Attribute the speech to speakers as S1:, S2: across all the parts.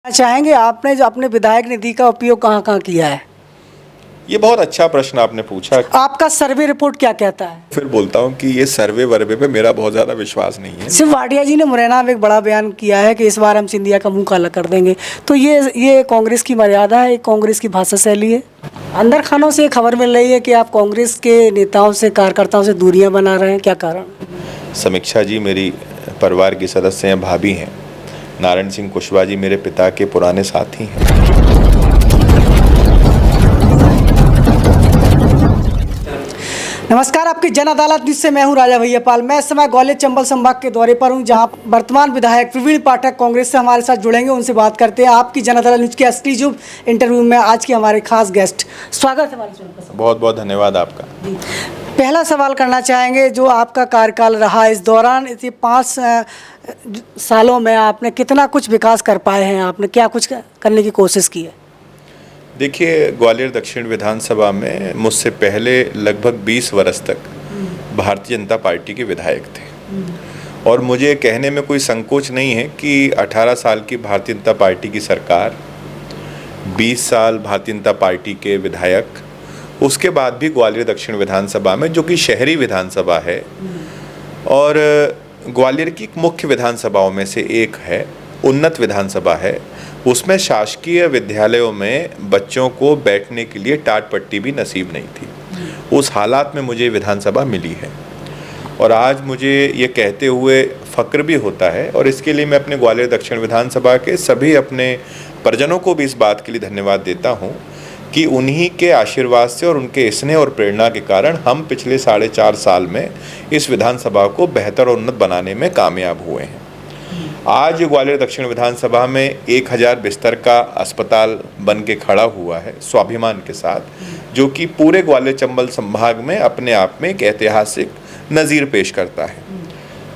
S1: चाहेंगे आपने जो अपने विधायक निधि का उपयोग कहाँ कहाँ किया है?
S2: ये बहुत अच्छा प्रश्न आपने पूछा।
S1: आपका सर्वे रिपोर्ट क्या कहता है?
S2: फिर बोलता हूँ कि ये सर्वे वर्वे पे मेरा बहुत ज़्यादा विश्वास नहीं है।
S1: सिर्फ वाडिया जी ने मुरैना में एक बड़ा बयान किया है कि इस बार हम सिंधिया का मुंह काला कर देंगे, तो ये कांग्रेस की मर्यादा है, कांग्रेस की भाषा शैली है। अंदर खानों से खबर मिल रही है कि आप कांग्रेस के नेताओं से, कार्यकर्ताओं से दूरियां बना रहे हैं, क्या कारण?
S2: समीक्षा जी मेरी परिवार की सदस्य हैं, भाभी हैं। नारायण सिंह कुशवाहा जी मेरे पिता के पुराने साथी हैं।
S1: नमस्कार, आपकी जन अदालत न्यूज़ से मैं हूं राजा भैया पाल। मैं इस समय ग्वालियर चंबल संभाग के दौरे पर हूं, जहां वर्तमान विधायक प्रवीण पाठक कांग्रेस से हमारे साथ जुड़ेंगे, उनसे बात करते हैं। आपकी जन अदालत न्यूज़ के एक्सक्लूसिव इंटरव्यू में आज के हमारे खास गेस्ट, स्वागत है हमारे चैनल पर।
S2: बहुत बहुत धन्यवाद आपका।
S1: पहला सवाल करना चाहेंगे, जो आपका कार्यकाल रहा, इस दौरान इस 5 सालों में आपने कितना कुछ विकास कर पाए हैं? आपने क्या कुछ करने की कोशिश की है?
S2: देखिए, ग्वालियर दक्षिण विधानसभा में मुझसे पहले लगभग 20 वर्ष तक भारतीय जनता पार्टी के विधायक थे, और मुझे कहने में कोई संकोच नहीं है कि 18 साल की भारतीय जनता पार्टी की सरकार, 20 साल भारतीय जनता पार्टी के विधायक, उसके बाद भी ग्वालियर दक्षिण विधानसभा में, जो कि शहरी विधानसभा है और ग्वालियर की मुख्य विधानसभाओं में से एक है, उन्नत विधानसभा है, उसमें शासकीय विद्यालयों में बच्चों को बैठने के लिए टाट पट्टी भी नसीब नहीं थी। उस हालात में मुझे विधानसभा मिली है, और आज मुझे ये कहते हुए फ़ख्र भी होता है, और इसके लिए मैं अपने ग्वालियर दक्षिण विधानसभा के सभी अपने परिजनों को भी इस बात के लिए धन्यवाद देता हूँ कि उन्हीं के आशीर्वाद से और उनके स्नेह और प्रेरणा के कारण हम पिछले 4.5 साल में इस विधानसभा को बेहतर और उन्नत बनाने में कामयाब हुए हैं। आज ग्वालियर दक्षिण विधानसभा में 1000 बिस्तर का अस्पताल बन के खड़ा हुआ है स्वाभिमान के साथ, जो कि पूरे ग्वालियर चंबल संभाग में अपने आप में एक ऐतिहासिक नज़ीर पेश करता है।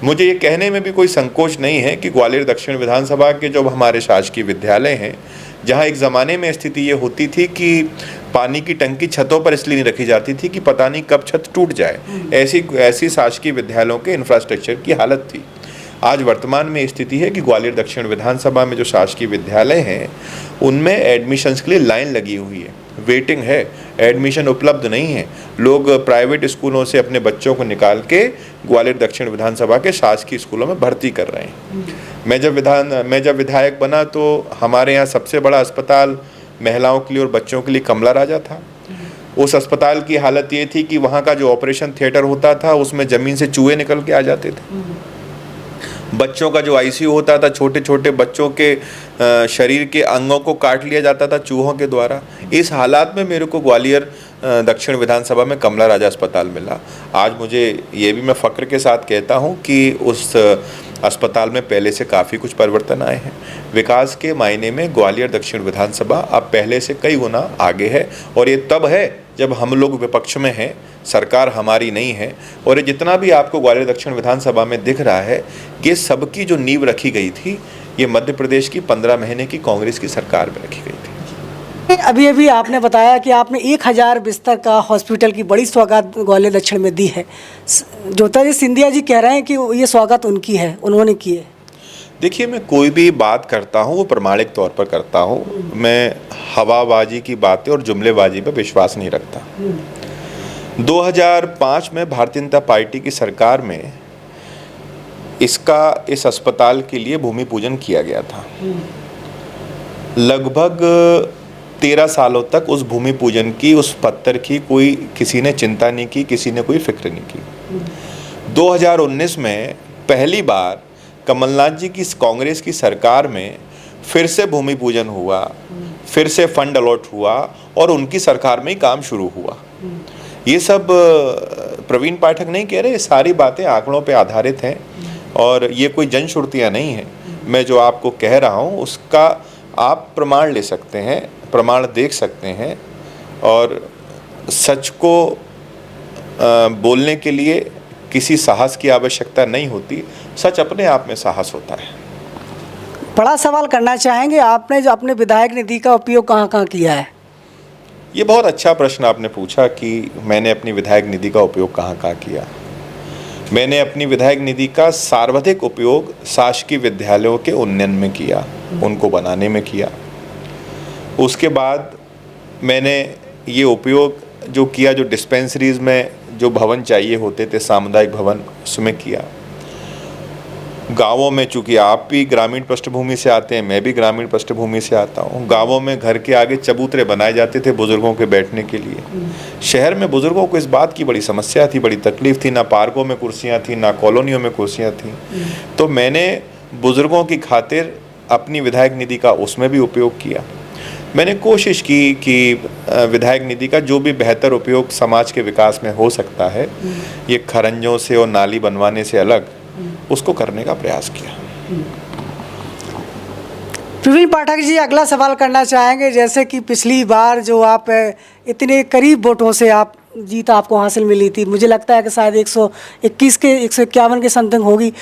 S2: मुझे ये कहने में भी कोई संकोच नहीं है कि ग्वालियर दक्षिण विधानसभा के जो हमारे शासकीय विद्यालय हैं, जहाँ एक ज़माने में स्थिति ये होती थी कि पानी की टंकी छतों पर इसलिए नहीं रखी जाती थी कि पता नहीं कब छत टूट जाए, ऐसी शासकीय विद्यालयों के इंफ्रास्ट्रक्चर की हालत थी। आज वर्तमान में स्थिति है कि ग्वालियर दक्षिण विधानसभा में जो शासकीय विद्यालय हैं, उनमें एडमिशन्स के लिए लाइन लगी हुई है, वेटिंग है, एडमिशन उपलब्ध नहीं है। लोग प्राइवेट स्कूलों से अपने बच्चों को निकाल के ग्वालियर दक्षिण विधानसभा के शासकीय स्कूलों में भर्ती कर रहे हैं। मैं जब विधायक बना तो हमारे यहाँ सबसे बड़ा अस्पताल महिलाओं के लिए और बच्चों के लिए कमला राजा था। उस अस्पताल की हालत ये थी कि वहाँ का जो ऑपरेशन थिएटर होता था, उसमें ज़मीन से चूहे निकल के आ जाते थे। बच्चों का जो आईसीयू होता था, छोटे छोटे बच्चों के शरीर के अंगों को काट लिया जाता था चूहों के द्वारा। इस हालात में मेरे को ग्वालियर दक्षिण विधानसभा में कमला राजा अस्पताल मिला। आज मुझे ये भी मैं फ़ख्र के साथ कहता हूँ कि उस अस्पताल में पहले से काफ़ी कुछ परिवर्तन आए हैं। विकास के मायने में ग्वालियर दक्षिण विधानसभा अब पहले से कई गुना आगे है, और ये तब है जब हम लोग विपक्ष में हैं, सरकार हमारी नहीं है। और ये जितना भी आपको ग्वालियर दक्षिण विधानसभा में दिख रहा है, ये सबकी जो नींव रखी गई थी, ये मध्य प्रदेश की 15 महीने की कांग्रेस की सरकार में रखी गई थी।
S1: अभी अभी आपने बताया कि आपने 1000 बिस्तर का हॉस्पिटल की बड़ी सौगात ग्वालियर दक्षिण में दी है। ज्योतिरादित्य सिंधिया जी कह रहे हैं कि ये सौगात उनकी है, उन्होंने की है।
S2: देखिए, मैं कोई भी बात करता हूँ वो प्रमाणिक तौर पर करता हूँ। मैं हवाबाजी की बातें और जुमलेबाजी पर विश्वास नहीं रखता। 2005 में भारतीय जनता पार्टी की सरकार में इस अस्पताल के लिए भूमि पूजन किया गया था। लगभग 13 सालों तक उस भूमि पूजन की, उस पत्थर की किसी ने चिंता नहीं की, किसी ने कोई फिक्र नहीं की। 2019 में पहली बार कमलनाथ जी की कांग्रेस की सरकार में फिर से भूमि पूजन हुआ, फिर से फंड अलॉट हुआ, और उनकी सरकार में ही काम शुरू हुआ। ये सब प्रवीण पाठक नहीं कह रहे, सारी बातें आंकड़ों पे आधारित हैं, और ये कोई जनश्रुतियाँ नहीं हैं। मैं जो आपको कह रहा हूँ उसका आप प्रमाण ले सकते हैं, प्रमाण देख सकते हैं, और सच को बोलने के लिए किसी साहस की आवश्यकता नहीं होती, सच अपने आप में साहस होता है।
S1: बड़ा सवाल करना चाहेंगे, आपने जो अपने विधायक निधि का उपयोग कहाँ कहाँ किया है?
S2: ये बहुत अच्छा प्रश्न आपने पूछा कि मैंने अपनी विधायक निधि का उपयोग कहाँ कहाँ किया। मैंने अपनी विधायक निधि का सर्वाधिक उपयोग शासकीय विद्यालयों के उन्नयन में किया। उनको बनाने में किया। उसके बाद मैंने ये उपयोग जो किया, जो डिस्पेंसरीज़ में जो भवन चाहिए होते थे, सामुदायिक भवन, उसमें किया। गांवों में, चूँकि आप भी ग्रामीण पृष्ठभूमि से आते हैं, मैं भी ग्रामीण पृष्ठभूमि से आता हूँ, गांवों में घर के आगे चबूतरे बनाए जाते थे बुज़ुर्गों के बैठने के लिए। शहर में बुज़ुर्गों को इस बात की बड़ी समस्या थी, बड़ी तकलीफ़ थी, ना पार्कों में कुर्सियाँ थी, ना कॉलोनियों में कुर्सियाँ थी। तो मैंने बुज़ुर्गों की खातिर अपनी विधायक निधि का उसमें भी उपयोग किया। मैंने कोशिश की कि विधायक निधि का जो भी बेहतर उपयोग समाज के विकास में हो सकता है, ये खरंजों से और नाली बनवाने से अलग, उसको करने का प्रयास किया।
S1: प्रवीण पाठक जी, अगला सवाल करना चाहेंगे। जैसे कि पिछली बार जो आप इतने करीब वोटों से आप जीत आपको हासिल मिली थी, मुझे लगता है कि शायद 121 के 151 के समथिंग होगी।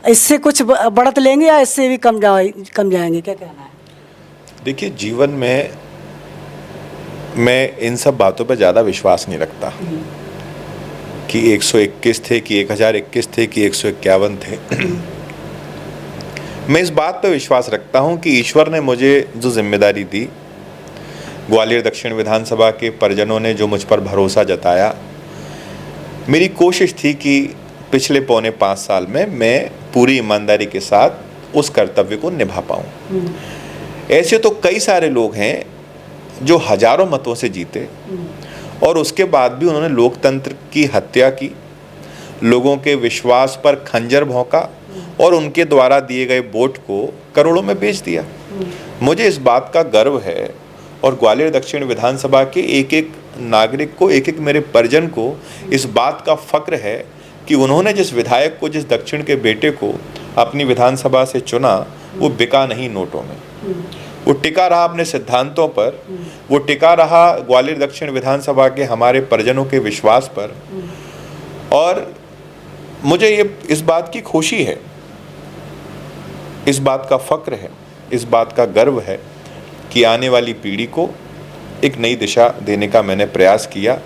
S1: इससे कुछ बढ़त लेंगे या इससे भी कम जाएंगे, क्या कहना है?
S2: देखिए, जीवन में मैं इन सब बातों पर ज़्यादा विश्वास नहीं रखता कि 121 थे, कि 1021 थे, कि 151 थे। मैं इस बात पर विश्वास रखता हूं कि ईश्वर ने मुझे जो जिम्मेदारी दी, ग्वालियर दक्षिण विधानसभा के परिजनों ने जो मुझ पर भरोसा जताया, मेरी कोशिश थी कि पिछले पौने 5 साल में मैं पूरी ईमानदारी के साथ उस कर्तव्य को निभा पाऊं। ऐसे तो कई सारे लोग हैं जो हजारों मतों से जीते और उसके बाद भी उन्होंने लोकतंत्र की हत्या की, लोगों के विश्वास पर खंजर भोंका और उनके द्वारा दिए गए वोट को करोड़ों में बेच दिया। मुझे इस बात का गर्व है और ग्वालियर दक्षिण विधानसभा के एक एक नागरिक को, एक एक मेरे परिजन को इस बात का फक्र है कि उन्होंने जिस विधायक को, जिस दक्षिण के बेटे को अपनी विधानसभा से चुना, वो बिका नहीं नोटों में, वो टिका रहा अपने सिद्धांतों पर, वो टिका रहा ग्वालियर दक्षिण विधानसभा के हमारे परिजनों के विश्वास पर। और मुझे ये इस बात की खुशी है, इस बात का फक्र है, इस बात का गर्व है कि आने वाली पीढ़ी को एक नई दिशा देने का मैंने प्रयास किया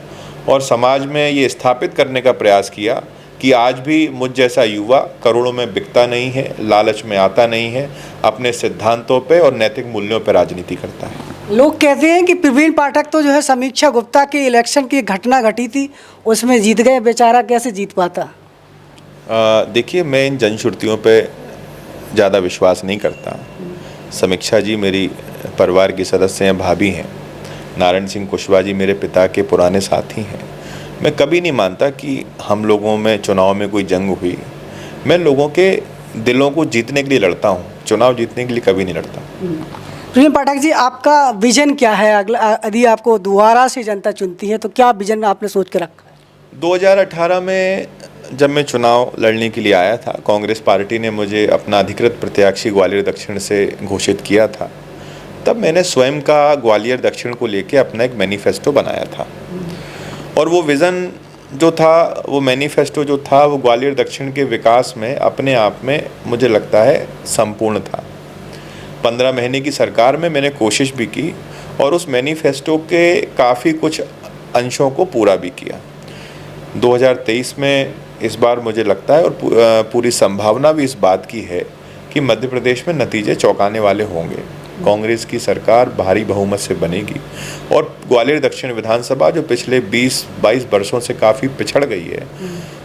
S2: और समाज में ये स्थापित करने का प्रयास किया कि आज भी मुझ जैसा युवा करोड़ों में बिकता नहीं है, लालच में आता नहीं है, अपने सिद्धांतों पे और नैतिक मूल्यों पर राजनीति करता है।
S1: लोग कहते हैं कि प्रवीण पाठक तो जो है समीक्षा गुप्ता के इलेक्शन की घटना घटी थी उसमें जीत गए, बेचारा कैसे जीत पाता?
S2: देखिए, मैं इन जनश्रुतियों पे ज़्यादा विश्वास नहीं करता। समीक्षा जी मेरी परिवार की सदस्य हैं, भाभी हैं। नारायण सिंह कुशवाहा जी मेरे पिता के पुराने साथी हैं। मैं कभी नहीं मानता कि हम लोगों में चुनाव में कोई जंग हुई। मैं लोगों के दिलों को जीतने के लिए लड़ता हूँ, चुनाव जीतने के लिए कभी नहीं लड़ता।
S1: प्रवीण पाठक जी, आपका विजन क्या है? अगला यदि आपको दोबारा से जनता चुनती है तो क्या विजन आपने सोच के रखा है?
S2: 2018 में जब मैं चुनाव लड़ने के लिए आया था, कांग्रेस पार्टी ने मुझे अपना अधिकृत प्रत्याशी ग्वालियर दक्षिण से घोषित किया था। तब मैंने स्वयं का ग्वालियर दक्षिण को लेकर अपना एक मैनिफेस्टो बनाया था और वो विज़न जो था, वो मैनिफेस्टो जो था, वो ग्वालियर दक्षिण के विकास में अपने आप में मुझे लगता है संपूर्ण था। 15 महीने की सरकार में मैंने कोशिश भी की और उस मैनिफेस्टो के काफ़ी कुछ अंशों को पूरा भी किया। 2023 में इस बार मुझे लगता है और पूरी संभावना भी इस बात की है कि मध्य प्रदेश में नतीजे चौंकाने वाले होंगे। कांग्रेस की सरकार भारी बहुमत से बनेगी और ग्वालियर दक्षिण विधानसभा जो पिछले 20-22 वर्षों से काफ़ी पिछड़ गई है,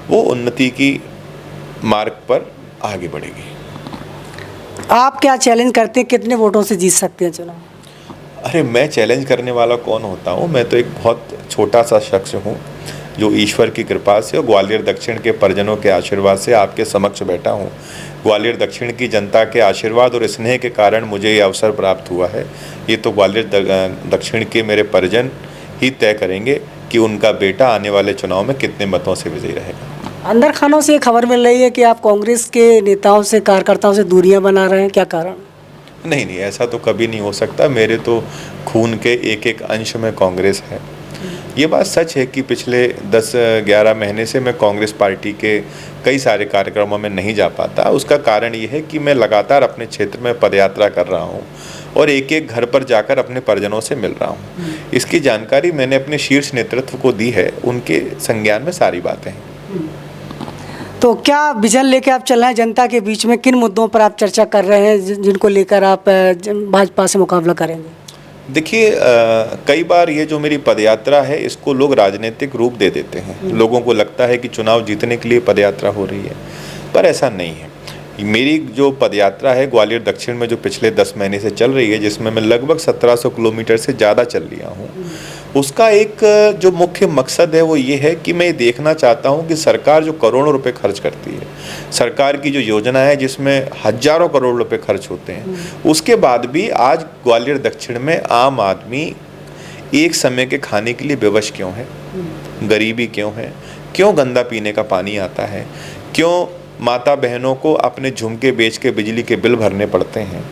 S2: वो उन्नति की मार्ग पर आगे बढ़ेगी।
S1: आप क्या चैलेंज करते हैं, कितने वोटों से जीत सकते हैं चुनाव?
S2: अरे, मैं चैलेंज करने वाला कौन होता हूँ? मैं तो एक बहुत छोटा सा शख्स हूँ जो ईश्वर की कृपा से और ग्वालियर दक्षिण के परिजनों के आशीर्वाद से आपके समक्ष बैठा हूँ। ग्वालियर दक्षिण की जनता के आशीर्वाद और स्नेह के कारण मुझे ये अवसर प्राप्त हुआ है। ये तो ग्वालियर दक्षिण के मेरे परिजन ही तय करेंगे कि उनका बेटा आने वाले चुनाव में कितने मतों से विजयी रहेगा।
S1: अंदर खानों से खबर मिल रही है कि आप कांग्रेस के नेताओं से, कार्यकर्ताओं से दूरियां बना रहे हैं, क्या कारण?
S2: नहीं, ऐसा तो कभी नहीं हो सकता। मेरे तो खून के एक एक अंश में कांग्रेस है। ये बात सच है कि पिछले 10-11 महीने से मैं कांग्रेस पार्टी के कई सारे कार्यक्रमों में नहीं जा पाता। उसका कारण ये है कि मैं लगातार अपने क्षेत्र में पदयात्रा कर रहा हूँ और एक एक घर पर जाकर अपने परिजनों से मिल रहा हूँ। इसकी जानकारी मैंने अपने शीर्ष नेतृत्व को दी है, उनके संज्ञान में सारी बातें हैं।
S1: तो क्या विजन लेके आप चल रहे हैं जनता के बीच में? किन मुद्दों पर आप चर्चा कर रहे हैं जिनको लेकर आप भाजपा से मुकाबला करेंगे?
S2: देखिए, कई बार ये जो मेरी पदयात्रा है इसको लोग राजनीतिक रूप दे देते हैं। लोगों को लगता है कि चुनाव जीतने के लिए पदयात्रा हो रही है, पर ऐसा नहीं है। मेरी जो पदयात्रा है ग्वालियर दक्षिण में, जो पिछले 10 महीने से चल रही है, जिसमें मैं लगभग 1700 किलोमीटर से ज़्यादा चल लिया हूँ, उसका एक जो मुख्य मकसद है वो ये है कि मैं देखना चाहता हूँ कि सरकार जो करोड़ों रुपए खर्च करती है, सरकार की जो योजना है जिसमें हजारों करोड़ रुपए खर्च होते हैं, उसके बाद भी आज ग्वालियर दक्षिण में आम आदमी एक समय के खाने के लिए विवश क्यों है? गरीबी क्यों है? क्यों गंदा पीने का पानी आता है? क्यों माता बहनों को अपने झुमके बेच के बिजली के बिल भरने पड़ते हैं?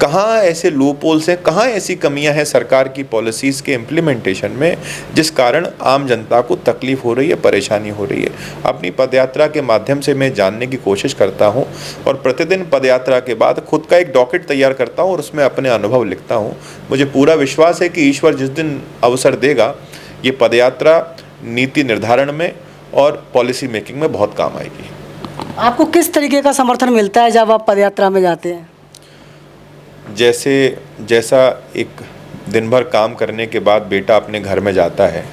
S2: कहाँ ऐसे लूपहोल्स हैं, कहाँ ऐसी कमियां हैं सरकार की पॉलिसीज़ के इम्प्लीमेंटेशन में जिस कारण आम जनता को तकलीफ़ हो रही है, परेशानी हो रही है? अपनी पदयात्रा के माध्यम से मैं जानने की कोशिश करता हूँ और प्रतिदिन पदयात्रा के बाद खुद का एक डॉकेट तैयार करता हूँ और उसमें अपने अनुभव लिखता हूँ। मुझे पूरा विश्वास है कि ईश्वर जिस दिन अवसर देगा, ये पदयात्रा नीति निर्धारण में और पॉलिसी मेकिंग में बहुत काम आएगी।
S1: आपको किस तरीके का समर्थन मिलता है जब आप पदयात्रा में जाते हैं?
S2: जैसा एक दिन भर काम करने के बाद बेटा अपने घर में जाता है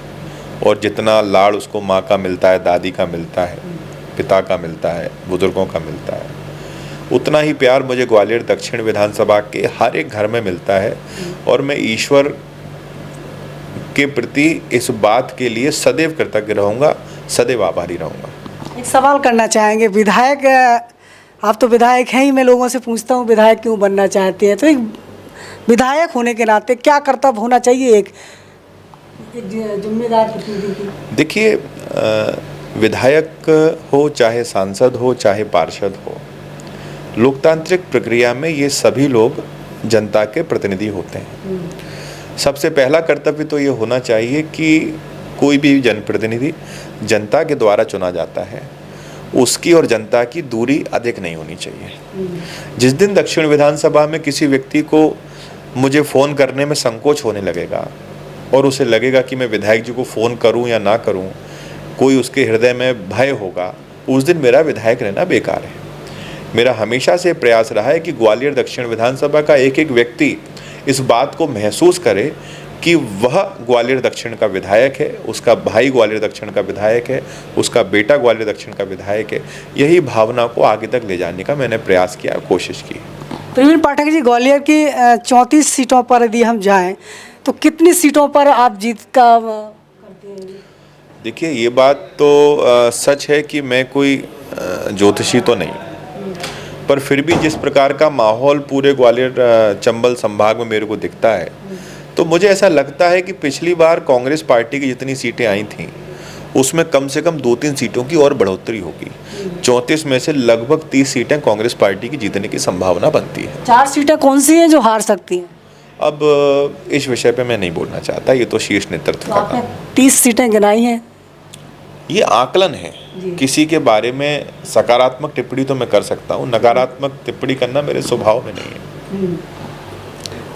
S2: और जितना लाड़ उसको माँ का मिलता है, दादी का मिलता है, पिता का मिलता है, बुजुर्गों का मिलता है, उतना ही प्यार मुझे ग्वालियर दक्षिण विधानसभा के हर एक घर में मिलता है। और मैं ईश्वर के प्रति इस बात के लिए सदैव कृतज्ञ रहूँगा, सदैव आभारी रहूँगा।
S1: एक सवाल करना चाहेंगे, विधायक, आप तो विधायक हैं ही, मैं लोगों से पूछता हूँ विधायक क्यों बनना चाहते हैं? तो एक विधायक होने के नाते क्या कर्तव्य होना चाहिए एक जिम्मेदार प्रतिनिधि की?
S2: देखिए, विधायक हो चाहे सांसद हो चाहे पार्षद हो, लोकतांत्रिक प्रक्रिया में ये सभी लोग जनता के प्रतिनिधि होते हैं। सबसे पहला कर्तव्य तो ये होना चाहिए कि कोई भी जनप्रतिनिधि जनता के द्वारा चुना जाता है, उसकी और जनता की दूरी अधिक नहीं होनी चाहिए। जिस दिन दक्षिण विधानसभा में किसी व्यक्ति को मुझे फ़ोन करने में संकोच होने लगेगा और उसे लगेगा कि मैं विधायक जी को फ़ोन करूं या ना करूं, कोई उसके हृदय में भय होगा, उस दिन मेरा विधायक रहना बेकार है। मेरा हमेशा से प्रयास रहा है कि ग्वालियर दक्षिण विधानसभा का एक एक व्यक्ति इस बात को महसूस करे कि वह ग्वालियर दक्षिण का विधायक है, उसका भाई ग्वालियर दक्षिण का विधायक है, उसका बेटा ग्वालियर दक्षिण का विधायक है। यही भावना को आगे तक ले जाने का मैंने प्रयास किया, कोशिश की।
S1: प्रवीण पाठक जी, ग्वालियर की 34 सीटों पर यदि हम जाएं तो कितनी सीटों पर आप जीत का करते हैं?
S2: देखिए, ये बात तो सच है कि मैं कोई ज्योतिषी तो नहीं, पर फिर भी जिस प्रकार का माहौल पूरे ग्वालियर चंबल संभाग में मेरे को दिखता है, तो मुझे ऐसा लगता है कि पिछली बार कांग्रेस पार्टी की जितनी सीटें आई थीं उसमें कम से कम 2-3 सीटों की और बढ़ोतरी होगी। 34 में से लगभग 30 सीटें कांग्रेस पार्टी की जीतने की संभावना बनती है।
S1: 4 सीटें कौन सी हैं जो हार सकती हैं?
S2: अब इस विषय पे मैं नहीं बोलना चाहता, ये तो शीर्ष नेतृत्व का काम।
S1: 30 सीटें गिनाई हैं,
S2: ये आकलन है। किसी के बारे में सकारात्मक टिप्पणी तो मैं कर सकता हूँ, नकारात्मक टिप्पणी करना मेरे स्वभाव में नहीं है।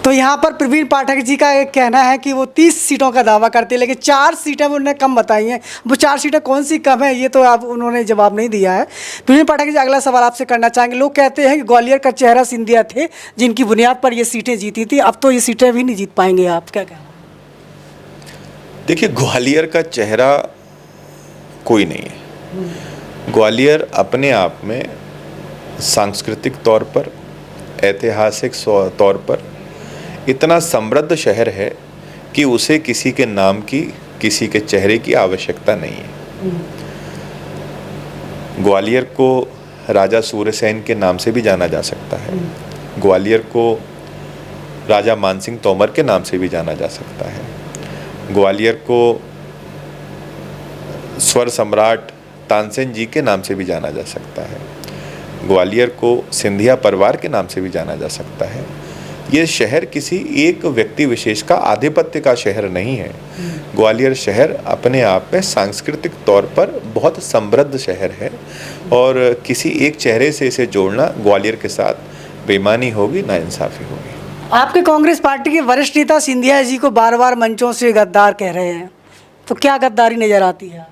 S1: तो यहाँ पर प्रवीण पाठक जी का एक कहना है कि वो 30 सीटों का दावा करते हैं, लेकिन 4 सीटें उन्होंने कम बताई हैं। वो 4 सीटें कौन सी कम है, ये तो आप उन्होंने जवाब नहीं दिया है। प्रवीण पाठक जी, अगला सवाल आपसे करना चाहेंगे। लोग कहते हैं कि ग्वालियर का चेहरा सिंधिया थे, जिनकी बुनियाद पर ये सीटें जीती थी, अब तो ये सीटें भी नहीं जीत पाएंगे, आप क्या कहना?
S2: देखिए, ग्वालियर का चेहरा कोई नहीं है। ग्वालियर अपने आप में सांस्कृतिक तौर पर, ऐतिहासिक तौर पर इतना समृद्ध शहर है कि उसे किसी के नाम की, किसी के चेहरे की आवश्यकता नहीं है। ग्वालियर को राजा सूर्यसेन के नाम से भी जाना जा सकता है, ग्वालियर को राजा मानसिंह तोमर के नाम से भी जाना जा सकता है, ग्वालियर को स्वर सम्राट तानसेन जी के नाम से भी जाना जा सकता है, ग्वालियर को सिंधिया परिवार के नाम से भी जाना जा सकता है। ये शहर किसी एक व्यक्ति विशेष का आधिपत्य का शहर नहीं है। ग्वालियर शहर अपने आप में सांस्कृतिक तौर पर बहुत समृद्ध शहर है और किसी एक चेहरे से इसे जोड़ना ग्वालियर के साथ बेईमानी होगी, नाइंसाफ़ी होगी।
S1: आपके कांग्रेस पार्टी के वरिष्ठ नेता सिंधिया जी को बार बार मंचों से गद्दार कह रहे हैं, तो क्या गद्दारी नजर आती है?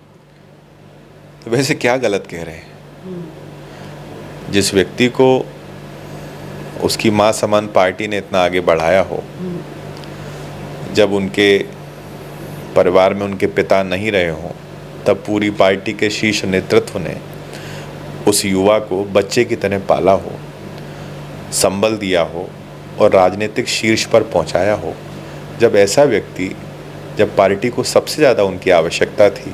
S2: तो वैसे क्या गलत कह रहे हैं? जिस व्यक्ति को उसकी माँ समान पार्टी ने इतना आगे बढ़ाया हो, जब उनके परिवार में उनके पिता नहीं रहे हों, तब पूरी पार्टी के शीर्ष नेतृत्व ने उस युवा को बच्चे की तरह पाला हो, संबल दिया हो और राजनीतिक शीर्ष पर पहुंचाया हो, जब ऐसा व्यक्ति, जब पार्टी को सबसे ज़्यादा उनकी आवश्यकता थी,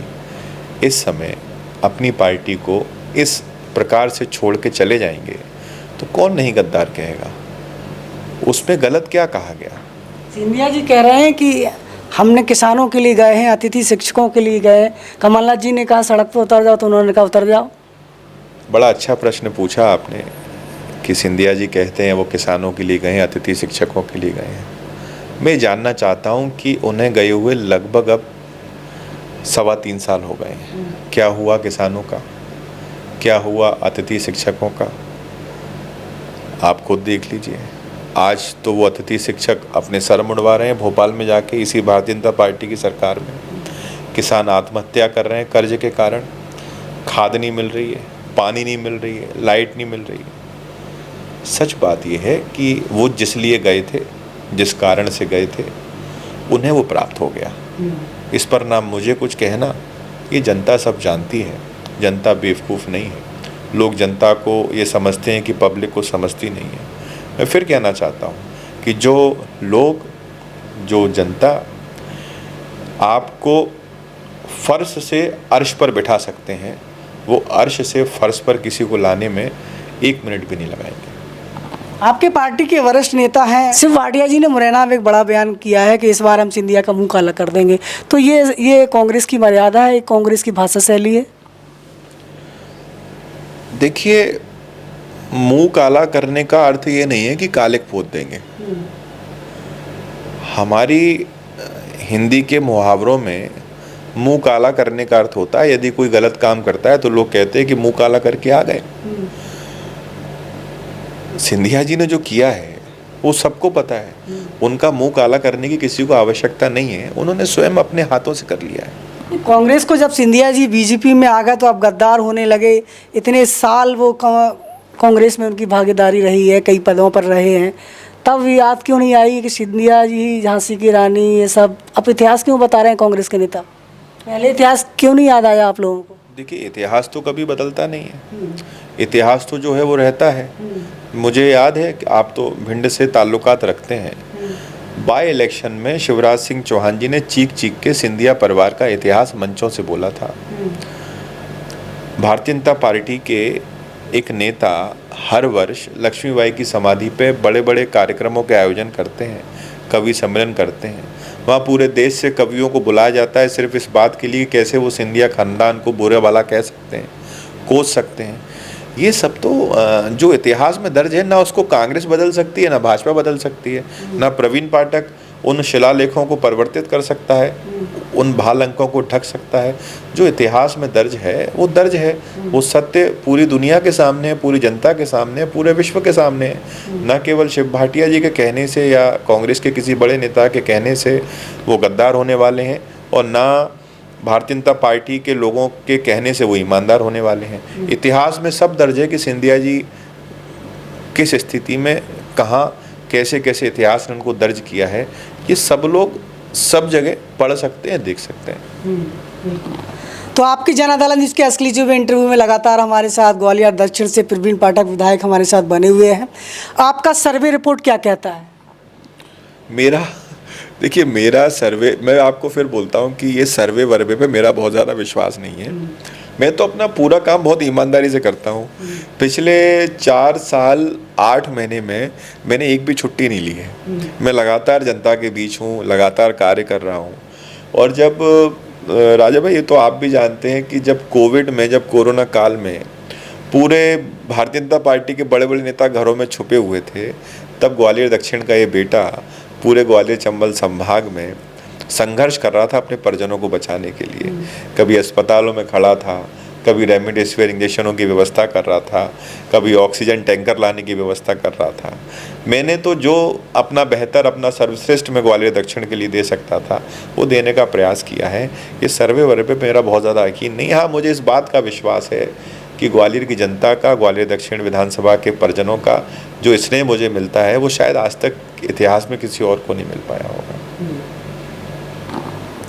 S2: इस समय अपनी पार्टी को इस प्रकार से छोड़ के चले जाएंगे, तो कौन नहीं गद्दार कहेगा? उसमें गलत क्या कहा गया?
S1: सिंधिया जी कह रहे हैं कि हमने किसानों के लिए गए हैं, अतिथि शिक्षकों के लिए गए। कमलनाथ जी ने कहा सड़क पर उतर जाओ, तो उन्होंने कहा उतर जाओ।
S2: बड़ा अच्छा प्रश्न पूछा आपने कि सिंधिया जी कहते हैं वो किसानों के लिए गए हैं, अतिथि शिक्षकों के लिए गए हैं। मैं जानना चाहता हूं कि उन्हें गए हुए लगभग अब 3.25 साल हो गए हैं। क्या हुआ किसानों का? क्या हुआ अतिथि शिक्षकों का? आप खुद देख लीजिए। आज तो वो अतिथि शिक्षक अपने सर मुंडवा रहे हैं भोपाल में जाके, इसी भारतीय जनता पार्टी की सरकार में। किसान आत्महत्या कर रहे हैं कर्ज के कारण। खाद नहीं मिल रही है, पानी नहीं मिल रही है, लाइट नहीं मिल रही है। सच बात यह है कि वो जिस लिए गए थे, जिस कारण से गए थे, उन्हें वो प्राप्त हो गया। इस पर ना मुझे कुछ कहना, ये जनता सब जानती है। जनता बेवकूफ़ नहीं है। लोग जनता को ये समझते हैं कि पब्लिक को समझती नहीं है। मैं फिर कहना चाहता हूँ कि जो लोग, जो जनता आपको फर्श से अर्श पर बिठा सकते हैं, वो अर्श से फर्श पर किसी को लाने में 1 मिनट भी नहीं लगाएंगे।
S1: आपके पार्टी के वरिष्ठ नेता हैं शिव भाटिया जी ने मुरैना में एक बड़ा बयान किया है कि इस बार हम सिंधिया का मुंह काला कर देंगे। तो ये कांग्रेस की मर्यादा है, कांग्रेस की भाषा शैली है?
S2: देखिए, मुंह काला करने का अर्थ ये नहीं है कि काले पोत देंगे। हमारी हिंदी के मुहावरों में मुंह काला करने का अर्थ होता है, यदि कोई गलत काम करता है तो लोग कहते हैं कि मुंह काला करके आ गए। सिंधिया जी ने जो किया है वो सबको पता है। उनका मुंह काला करने की किसी को आवश्यकता नहीं है, उन्होंने स्वयं अपने हाथों से कर लिया है।
S1: कांग्रेस को जब सिंधिया जी बीजेपी में आ गए तो आप गद्दार होने लगे। इतने साल वो कांग्रेस में उनकी भागीदारी रही है, कई पदों पर रहे हैं, तब याद क्यों नहीं आई कि सिंधिया जी, झांसी की रानी, ये सब? अब इतिहास क्यों बता रहे हैं कांग्रेस के नेता? पहले इतिहास क्यों नहीं याद आया आप लोगों को?
S2: देखिए, इतिहास तो कभी बदलता नहीं है। इतिहास तो जो है वो रहता है। मुझे याद है कि आप तो भिंड से ताल्लुकात रखते हैं। बाय इलेक्शन में शिवराज सिंह चौहान जी ने चीख चीख के सिंधिया परिवार का इतिहास मंचों से बोला था। भारतीय जनता पार्टी के एक नेता हर वर्ष लक्ष्मीबाई की समाधि पे बड़े बड़े कार्यक्रमों के आयोजन करते हैं, कवि सम्मेलन करते हैं। वहाँ पूरे देश से कवियों को बुलाया जाता है सिर्फ इस बात के लिए कैसे वो सिंधिया खानदान को बुरे वाला कह सकते हैं, कोस सकते हैं। ये सब तो जो इतिहास में दर्ज है, ना उसको कांग्रेस बदल सकती है, ना भाजपा बदल सकती है, ना प्रवीण पाठक उन शिलालेखों को परिवर्तित कर सकता है, उन भाल अंकों को ढक सकता है। जो इतिहास में दर्ज है वो दर्ज है। वो सत्य पूरी दुनिया के सामने है, पूरी जनता के सामने है, पूरे विश्व के सामने है। न केवल शिव भाटिया जी के कहने से या कांग्रेस के किसी बड़े नेता के कहने से वो गद्दार होने वाले हैं, और ना भारतीय जनता पार्टी के लोगों के कहने से वो ईमानदार होने वाले हैं। इतिहास में सब दर्ज है कि सिंधिया जी किस स्थिति में, कहाँ, कैसे कैसे इतिहास ने उनको दर्ज किया है। ये सब लोग सब जगह पढ़ सकते हैं, देख सकते हैं।
S1: तो आपकी जन अदालत इसके एक्सक्लूसिव इंटरव्यू में लगातार हमारे साथ ग्वालियर दक्षिण से प्रवीण पाठक विधायक हमारे साथ बने हुए हैं। आपका सर्वे रिपोर्ट क्या कहता है?
S2: देखिए, मेरा सर्वे, मैं आपको फिर बोलता हूँ कि ये सर्वे वर्वे पे मेरा बहुत ज़्यादा विश्वास नहीं है। मैं तो अपना पूरा काम बहुत ईमानदारी से करता हूँ। पिछले 4 साल 8 महीने में मैंने एक भी छुट्टी नहीं ली है। मैं लगातार जनता के बीच हूँ, लगातार कार्य कर रहा हूँ। और जब राजा भाई, ये तो आप भी जानते हैं कि जब कोविड में, जब कोरोना काल में पूरे भारतीय जनता पार्टी के बड़े बड़े नेता घरों में छुपे हुए थे, तब ग्वालियर दक्षिण का ये बेटा पूरे ग्वालियर चंबल संभाग में संघर्ष कर रहा था अपने परिजनों को बचाने के लिए। कभी अस्पतालों में खड़ा था, कभी रेमडेसिविर इंजेक्शनों की व्यवस्था कर रहा था, कभी ऑक्सीजन टैंकर लाने की व्यवस्था कर रहा था। मैंने तो जो अपना बेहतर, अपना सर्वश्रेष्ठ मैं ग्वालियर दक्षिण के लिए दे सकता था वो देने का प्रयास किया है। ये सर्वे वर्वे पे मेरा बहुत ज़्यादा यकीन नहीं। हाँ, मुझे इस बात का विश्वास है कि ग्वालियर की जनता का, ग्वालियर दक्षिण विधानसभा के परिजनों का जो स्नेह मुझे मिलता है वो शायद आज तक इतिहास में किसी और को नहीं मिल पाया होगा।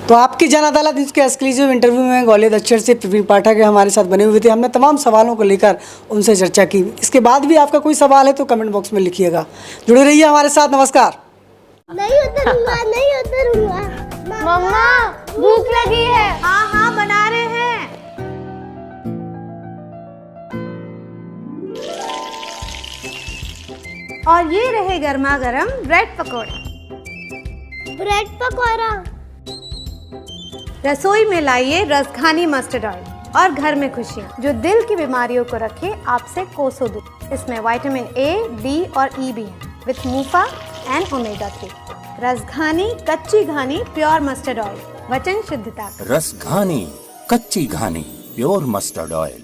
S1: तो आपकी जन अदालत इसके एक्सक्लूसिव इंटरव्यू में ग्वालियर दक्षिण से प्रवीण पाठक हमारे साथ बने हुए थे। हमने तमाम सवालों को लेकर उनसे चर्चा की। इसके बाद भी आपका कोई सवाल है तो कमेंट बॉक्स में लिखिएगा। जुड़े रहिए हमारे साथ। नमस्कार।
S3: नहीं उतरूंगा, नहीं उतरूंगा। मम्मा भूख लगी है। हाँ हाँ बना रहे हैं। और ये रहे गर्मा गर्म ब्रेड पकौड़े। ब्रेड पकौड़ा। रसोई में लाइए रसखानी मस्टर्ड ऑयल और घर में खुशियाँ जो दिल की बीमारियों को रखे आपसे कोसों दूर। इसमें विटामिन ए, डी और ई भी है विथ मूफा एंड ओमेगा 3। रसघानी कच्ची घानी प्योर मस्टर्ड ऑयल, वचन शुद्धता।
S4: रसघानी कच्ची घानी प्योर मस्टर्ड ऑयल।